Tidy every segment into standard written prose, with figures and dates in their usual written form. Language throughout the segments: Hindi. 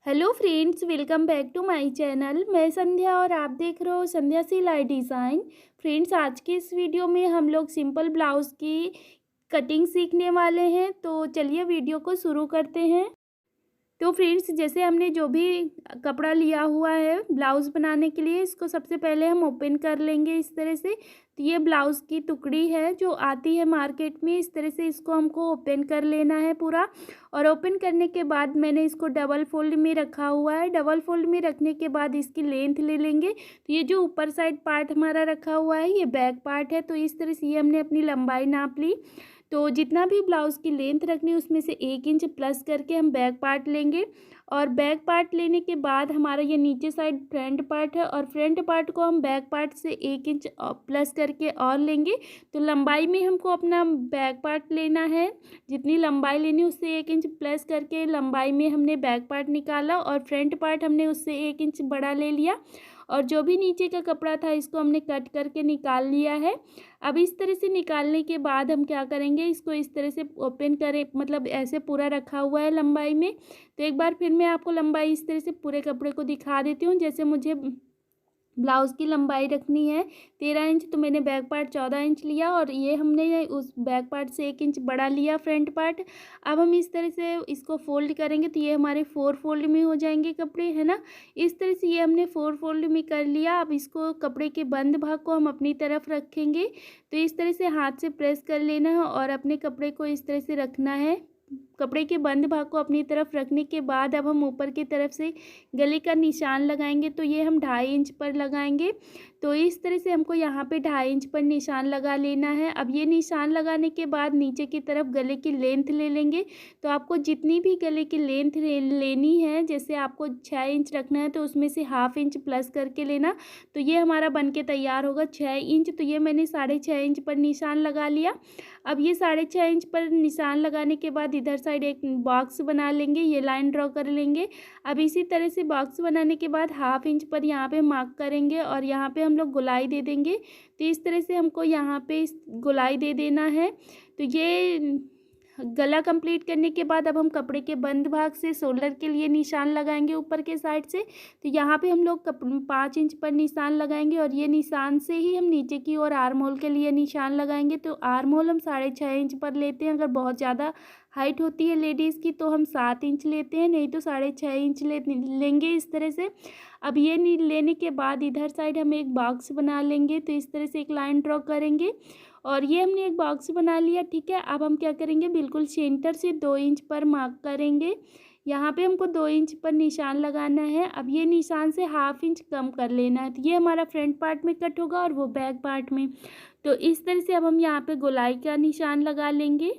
Hello friends, welcome back to my channel. मैं संध्या और आप देख रहे हो संध्या सिलाई डिज़ाइन। फ्रेंड्स, आज के इस वीडियो में हम लोग सिंपल ब्लाउज़ की कटिंग सीखने वाले हैं, तो चलिए वीडियो को शुरू करते हैं। तो फ्रेंड्स, जैसे हमने जो भी कपड़ा लिया हुआ है ब्लाउज़ बनाने के लिए, इसको सबसे पहले हम ओपन कर लेंगे इस तरह से। तो ये ब्लाउज़ की टुकड़ी है जो आती है मार्केट में, इस तरह से इसको हमको ओपन कर लेना है पूरा। और ओपन करने के बाद मैंने इसको डबल फोल्ड में रखा हुआ है। डबल फोल्ड में रखने के बाद इसकी लेंथ ले लेंगे। तो ये जो ऊपर साइड पार्ट हमारा रखा हुआ है ये बैक पार्ट है, तो इस तरह से ये हमने अपनी लंबाई नाप ली। तो जितना भी ब्लाउज़ की लेंथ रखनी है उसमें से 1 इंच प्लस करके हम बैक पार्ट लेंगे। और बैक पार्ट लेने के बाद हमारा ये नीचे साइड फ्रंट पार्ट है, और फ्रंट पार्ट को हम बैक पार्ट से 1 इंच प्लस करके और लेंगे। तो लंबाई में हमको अपना बैक पार्ट लेना है, जितनी लंबाई लेनी है उससे 1 इंच प्लस करके लंबाई में हमने बैक पार्ट निकाला, और फ्रंट पार्ट हमने उससे 1 इंच बड़ा ले लिया। और जो भी नीचे का कपड़ा था इसको हमने कट करके निकाल लिया है। अब इस तरह से निकालने के बाद हम क्या करेंगे, इसको इस तरह से ओपन करें, मतलब ऐसे पूरा रखा हुआ है लंबाई में। तो एक बार फिर मैं आपको लंबाई इस तरह से पूरे कपड़े को दिखा देती हूँ। जैसे मुझे ब्लाउज़ की लंबाई रखनी है 13 इंच, तो मैंने बैक पार्ट 14 इंच लिया, और ये हमने उस बैक पार्ट से 1 इंच बड़ा लिया फ्रंट पार्ट। अब हम इस तरह से इसको फोल्ड करेंगे तो ये हमारे 4 फोल्ड में हो जाएंगे कपड़े, है ना। इस तरह से ये हमने 4 फोल्ड में कर लिया। अब इसको कपड़े के बंद भाग को हम अपनी तरफ रखेंगे। तो इस तरह से हाथ से प्रेस कर लेना है और अपने कपड़े को इस तरह से रखना है। कपड़े के बंद भाग को अपनी तरफ रखने के बाद अब हम ऊपर की तरफ से गले का निशान लगाएंगे। तो ये हम 2.5 इंच पर लगाएंगे। तो इस तरह से हमको यहाँ पे 2.5 इंच पर निशान लगा लेना है। अब ये निशान लगाने के बाद नीचे की तरफ गले की लेंथ ले लेंगे। तो आपको जितनी भी गले की लेंथ लेनी है, जैसे आपको 6 इंच रखना है तो उसमें से 1/2 इंच प्लस करके लेना। तो ये हमारा बन के तैयार होगा 6 इंच। तो ये मैंने 6.5 इंच पर निशान लगा लिया। अब ये 6.5 इंच पर निशान लगाने के बाद इधर साइड एक बॉक्स बना लेंगे, ये लाइन ड्रॉ कर लेंगे। अब इसी तरह से बॉक्स बनाने के बाद 1/2 इंच पर यहाँ पे मार्क करेंगे और यहाँ पे हम लोग गोलाई दे देंगे। तो इस तरह से हमको यहाँ पे इस गोलाई दे देना है। तो ये गला कंप्लीट करने के बाद अब हम कपड़े के बंद भाग से शोल्डर के लिए निशान लगाएंगे ऊपर के साइड से। तो यहाँ पे हम लोग 5 इंच पर निशान लगाएंगे, और ये निशान से ही हम नीचे की ओर आर्म होल के लिए निशान लगाएंगे। तो आर्म होल हम 6.5 इंच पर लेते हैं। अगर बहुत ज़्यादा हाइट होती है लेडीज़ की तो हम 7 इंच लेते हैं, नहीं तो 6.5 इंच लेंगे इस तरह से। अब ये लेने के बाद इधर साइड हम एक बॉक्स बना लेंगे। तो इस तरह से एक लाइन ड्रॉ करेंगे, और ये हमने एक बॉक्स बना लिया, ठीक है। अब हम क्या करेंगे, बिल्कुल सेंटर से 2 इंच पर मार्क करेंगे। यहाँ पे हमको 2 इंच पर निशान लगाना है। अब ये निशान से 1/2 इंच कम कर लेना है। तो ये हमारा फ्रंट पार्ट में कट होगा और वो बैक पार्ट में। तो इस तरह से अब हम यहाँ पे गोलाई का निशान लगा लेंगे।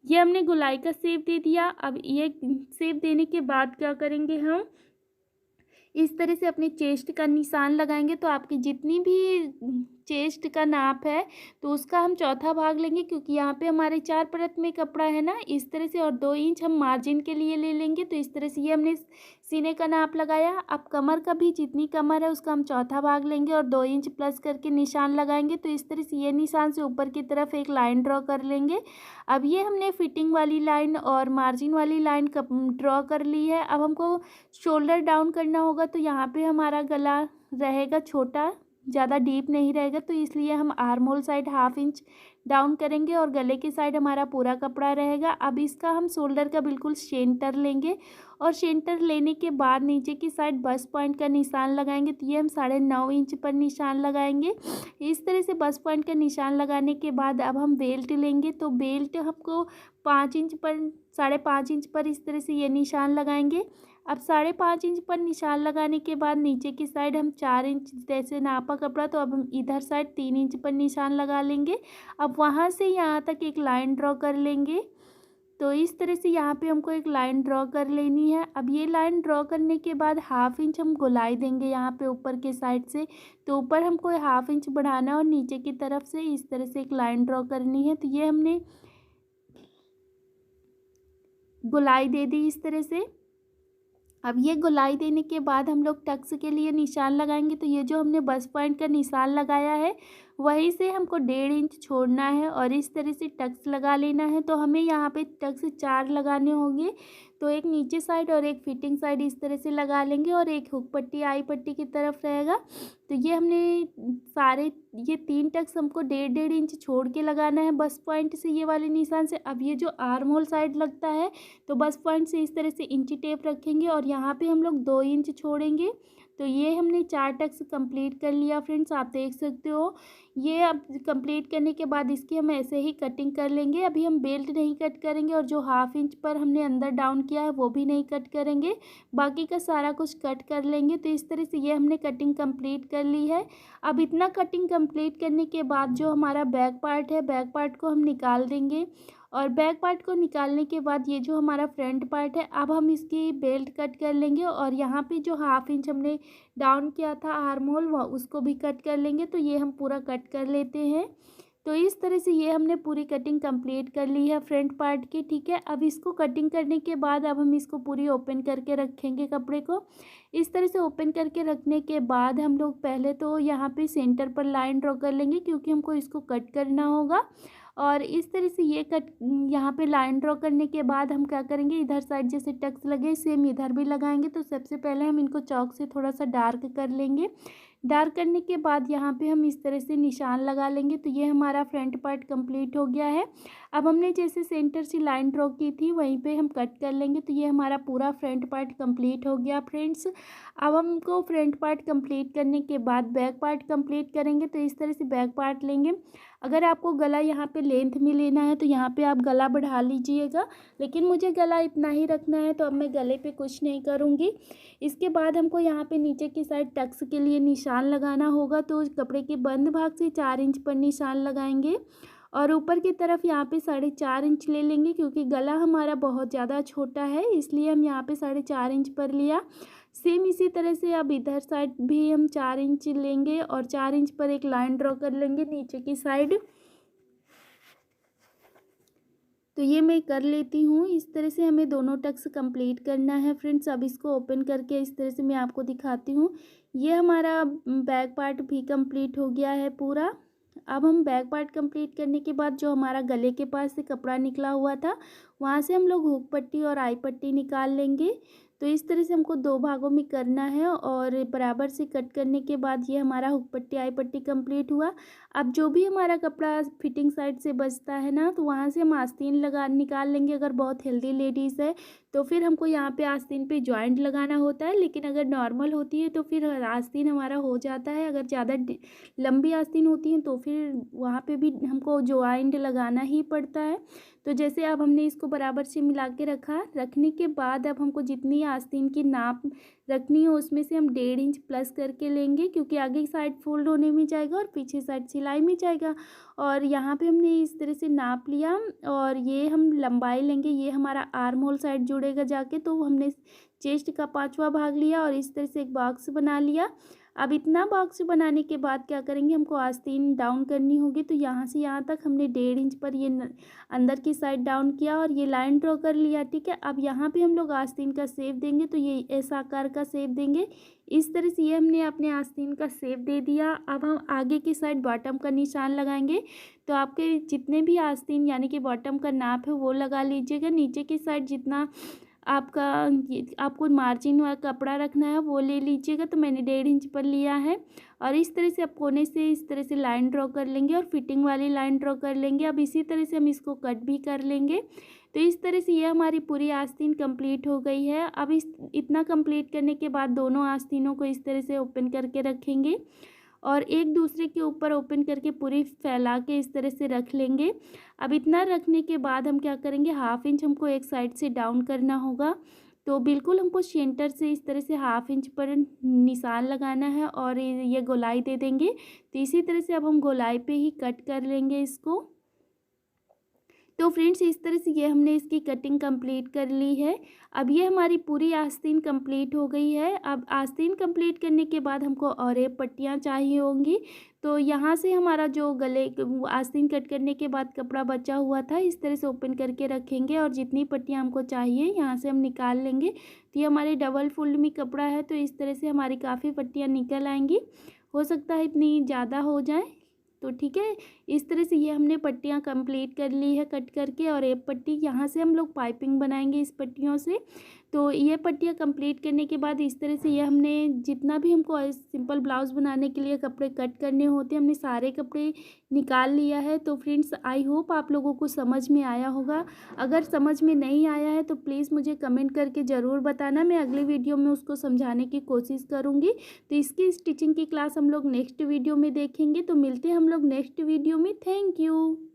ये हमने गोलाई का शेप दे दिया। अब ये शेप देने के बाद क्या करेंगे, हम इस तरह से अपने चेस्ट का निशान लगाएंगे। तो आपकी जितनी भी चेस्ट का नाप है तो उसका हम चौथा भाग लेंगे, क्योंकि यहाँ पे हमारे 4 परत में कपड़ा है ना, इस तरह से। और 2 इंच हम मार्जिन के लिए ले लेंगे। तो इस तरह से ये हमने सीने का नाप लगाया। अब कमर का भी जितनी कमर है उसका हम चौथा भाग लेंगे और 2 इंच प्लस करके निशान लगाएंगे। तो इस तरह से ये निशान से ऊपर की तरफ एक लाइन ड्रॉ कर लेंगे। अब ये हमने फिटिंग वाली लाइन और मार्जिन वाली लाइन ड्रॉ कर ली है। अब हमको शोल्डर डाउन करना होगा। तो यहाँ पे हमारा गला रहेगा छोटा, ज़्यादा डीप नहीं रहेगा, तो इसलिए हम arm hole side 1/2 inch down करेंगे और गले की साइड हमारा पूरा कपड़ा रहेगा। अब इसका हम शोल्डर का बिल्कुल सेंटर लेंगे, और सेंटर लेने के बाद नीचे की साइड बस पॉइंट का निशान लगाएंगे। तो ये हम 9.5 इंच पर निशान लगाएंगे। इस तरह से बस पॉइंट का निशान लगाने के बाद अब हम बेल्ट लेंगे। तो बेल्ट हमको 5 इंच पर 5.5 इंच पर इस तरह से ये निशान लगाएंगे। अब 5.5 इंच पर निशान लगाने के बाद नीचे की साइड हम 4 इंच जैसे नापा कपड़ा, तो अब हम इधर साइड 3 इंच पर निशान लगा लेंगे। अब वहाँ से यहाँ तक एक लाइन ड्रॉ कर लेंगे। तो इस तरह से यहाँ पे हमको एक लाइन ड्रॉ कर लेनी है। अब ये लाइन ड्रॉ करने के बाद 1/2 इंच हम गोलाई देंगे यहाँ पे ऊपर के साइड से। तो ऊपर हमको 1/2 इंच बढ़ाना और नीचे की तरफ से इस तरह से एक लाइन ड्रॉ करनी है। तो ये हमने गोलाई दे दी इस तरह से। अब ये गोलाई देने के बाद हम लोग टक्स के लिए निशान लगाएंगे। तो ये जो हमने बस पॉइंट का निशान लगाया है वहीं से हमको 1.5 इंच छोड़ना है और इस तरह से टक्स लगा लेना है। तो हमें यहाँ पे टक्स 4 लगाने होंगे, तो एक नीचे साइड और एक फिटिंग साइड इस तरह से लगा लेंगे और एक हुक पट्टी आई पट्टी की तरफ रहेगा। तो ये हमने सारे ये 3 टक्स हमको 1.5 इंच छोड़ के लगाना है बस पॉइंट से, ये वाले निशान से। अब ये जो आर्म होल साइड लगता है तो बस पॉइंट से इस तरह से इंची टेप रखेंगे और यहाँ पे हम लोग 2 इंच छोड़ेंगे। तो ये हमने 4 टक्स कंप्लीट कर लिया फ्रेंड्स, आप देख सकते हो। ये अब कंप्लीट करने के बाद इसकी हम ऐसे ही कटिंग कर लेंगे। अभी हम बेल्ट नहीं कट करेंगे और जो 1/2 इंच पर हमने अंदर डाउन किया है वो भी नहीं कट करेंगे, बाकी का सारा कुछ कट कर लेंगे। तो इस तरह से ये हमने कटिंग कंप्लीट कर ली है। अब इतना कटिंग कंप्लीट करने के बाद जो हमारा बैक पार्ट है, बैक पार्ट को हम निकाल देंगे और बैक पार्ट को निकालने के बाद ये जो हमारा फ्रंट पार्ट है, अब हम इसकी बेल्ट कट कर लेंगे और यहाँ पे जो 1/2 इंच हमने डाउन किया था आर्म होल, वह उसको भी कट कर लेंगे। तो ये हम पूरा कट कर लेते हैं। तो इस तरह से ये हमने पूरी कटिंग कंप्लीट कर ली है फ्रंट पार्ट की, ठीक है। अब इसको कटिंग करने के बाद अब हम इसको पूरी ओपन करके रखेंगे कपड़े को। इस तरह से ओपन करके रखने के बाद हम लोग पहले तो यहाँ पे सेंटर पर लाइन ड्रॉ कर लेंगे क्योंकि हमको इसको कट करना होगा। और इस तरह से ये कट यहाँ पे लाइन ड्रॉ करने के बाद हम क्या करेंगे, इधर साइड जैसे टक्स लगे सेम इधर भी लगाएंगे। तो सबसे पहले हम इनको चॉक से थोड़ा सा डार्क कर लेंगे। डार्क करने के बाद यहाँ पे हम इस तरह से निशान लगा लेंगे। तो ये हमारा फ्रंट पार्ट कंप्लीट हो गया है। अब हमने जैसे सेंटर से लाइन ड्रॉ की थी वहीं पे हम कट कर लेंगे। तो ये हमारा पूरा फ्रंट पार्ट कंप्लीट हो गया फ्रेंड्स। अब हमको फ्रंट पार्ट कंप्लीट करने के बाद बैक पार्ट कंप्लीट करेंगे। तो इस तरह से बैक पार्ट लेंगे। अगर आपको गला यहाँ पे लेंथ में लेना है तो यहाँ पे आप गला बढ़ा लीजिएगा, लेकिन मुझे गला इतना ही रखना है तो अब मैं गले पे कुछ नहीं करूँगी। इसके बाद हमको यहाँ पे नीचे की साइड टक्स के लिए निशान लगाना होगा। तो कपड़े के बंद भाग से 4 इंच पर निशान लगाएंगे और ऊपर की तरफ यहाँ पे 4.5 इंच ले लेंगे क्योंकि गला हमारा बहुत ज़्यादा छोटा है, इसलिए हम यहाँ पे 4.5 इंच पर लिया। सेम इसी तरह से अब इधर साइड भी हम 4 इंच लेंगे और 4 इंच पर एक लाइन ड्रॉ कर लेंगे नीचे की साइड। तो ये मैं कर लेती हूँ। इस तरह से हमें दोनों टक्स कंप्लीट करना है फ्रेंड्स। अब इसको ओपन करके इस तरह से मैं आपको दिखाती हूँ। ये हमारा बैक पार्ट भी कंप्लीट हो गया है पूरा। अब हम बैक पार्ट कंप्लीट करने के बाद जो हमारा गले के पास से कपड़ा निकला हुआ था वहाँ से हम लोग हुक पट्टी और आई पट्टी निकाल लेंगे। तो इस तरह से हमको 2 भागों में करना है और बराबर से कट करने के बाद ये हमारा हुक पट्टी आई पट्टी कंप्लीट हुआ। अब जो भी हमारा कपड़ा फिटिंग साइड से बचता है ना, तो वहाँ से हम आस्तीन लगा निकाल लेंगे। अगर बहुत हेल्दी लेडीज़ है तो फिर हमको यहाँ पे आस्तीन पे जॉइंट लगाना होता है, लेकिन अगर नॉर्मल होती है तो फिर आस्तीन हमारा हो जाता है। अगर ज़्यादा लंबी आस्तीन होती है तो फिर वहाँ पे भी हमको जॉइंट लगाना ही पड़ता है। तो जैसे अब हमने इसको बराबर से मिला के रखने के बाद अब हमको जितनी आस्तीन की नाप रखनी है उसमें से हम 1.5 इंच प्लस करके लेंगे क्योंकि आगे की साइड फोल्ड होने में जाएगा और पीछे साइड सिलाई में जाएगा। और यहाँ पे हमने इस तरह से नाप लिया और ये हम लंबाई लेंगे। ये हमारा आर्म होल साइड जुड़ेगा जाके, तो हमने चेस्ट का 5वां भाग लिया और इस तरह से एक बॉक्स बना लिया। अब इतना बॉक्स बनाने के बाद क्या करेंगे, हमको आस्तीन डाउन करनी होगी। तो यहाँ से यहाँ तक हमने 1.5 इंच पर ये अंदर की साइड डाउन किया और ये लाइन ड्रॉ कर लिया, ठीक है। अब यहाँ पे हम लोग आस्तीन का शेप देंगे, तो ये ऐसा आकार का शेप देंगे। इस तरह से ये हमने अपने आस्तीन का शेप दे दिया। अब हम आगे की साइड बॉटम का निशान लगाएंगे। तो आपके जितने भी आस्तीन यानी कि बॉटम का नाप है वो लगा लीजिएगा। नीचे की साइड जितना आपको मार्जिन वाला कपड़ा रखना है वो ले लीजिएगा। तो मैंने 1.5 इंच पर लिया है और इस तरह से आप कोने से इस तरह से लाइन ड्रॉ कर लेंगे और फिटिंग वाली लाइन ड्रॉ कर लेंगे। अब इसी तरह से हम इसको कट भी कर लेंगे। तो इस तरह से ये हमारी पूरी आस्तीन कंप्लीट हो गई है। अब इतना कंप्लीट करने के बाद दोनों आस्तीनों को इस तरह से ओपन करके रखेंगे और एक दूसरे के ऊपर ओपन करके पूरी फैला के इस तरह से रख लेंगे। अब इतना रखने के बाद हम क्या करेंगे, 1/2 इंच हमको एक साइड से डाउन करना होगा। तो बिल्कुल हमको सेंटर से इस तरह से 1/2 इंच पर निशान लगाना है और ये गोलाई दे देंगे। तो इसी तरह से अब हम गोलाई पे ही कट कर लेंगे इसको। तो फ्रेंड्स इस तरह से ये हमने इसकी कटिंग कंप्लीट कर ली है। अब ये हमारी पूरी आस्तीन कंप्लीट हो गई है। अब आस्तीन कंप्लीट करने के बाद हमको और एक पट्टियाँ चाहिए होंगी। तो यहाँ से हमारा जो गले आस्तीन कट करने के बाद कपड़ा बचा हुआ था इस तरह से ओपन करके रखेंगे और जितनी पट्टियाँ हमको चाहिए यहाँ से हम निकाल लेंगे। तो ये हमारे डबल फोल्ड में कपड़ा है, तो इस तरह से हमारी काफ़ी पट्टियाँ निकल आएंगी। हो सकता है इतनी ज़्यादा हो जाए। तो ठीक है, इस तरह से ये हमने पट्टियाँ कंप्लीट कर ली है कट करके। और एक पट्टी यहाँ से हम लोग पाइपिंग बनाएंगे इस पट्टियों से। तो ये पट्टियाँ कंप्लीट करने के बाद इस तरह से ये हमने जितना भी हमको सिंपल ब्लाउज़ बनाने के लिए कपड़े कट करने होते हैं, हमने सारे कपड़े निकाल लिया है। तो फ्रेंड्स, आई होप आप लोगों को समझ में आया होगा। अगर समझ में नहीं आया है तो प्लीज़ मुझे कमेंट करके ज़रूर बताना, मैं अगली वीडियो में उसको समझाने की कोशिश करूँगी। तो इसकी स्टिचिंग की क्लास हम लोग नेक्स्ट वीडियो में देखेंगे। तो मिलते हैं हम लोग नेक्स्ट वीडियो में। Thank you.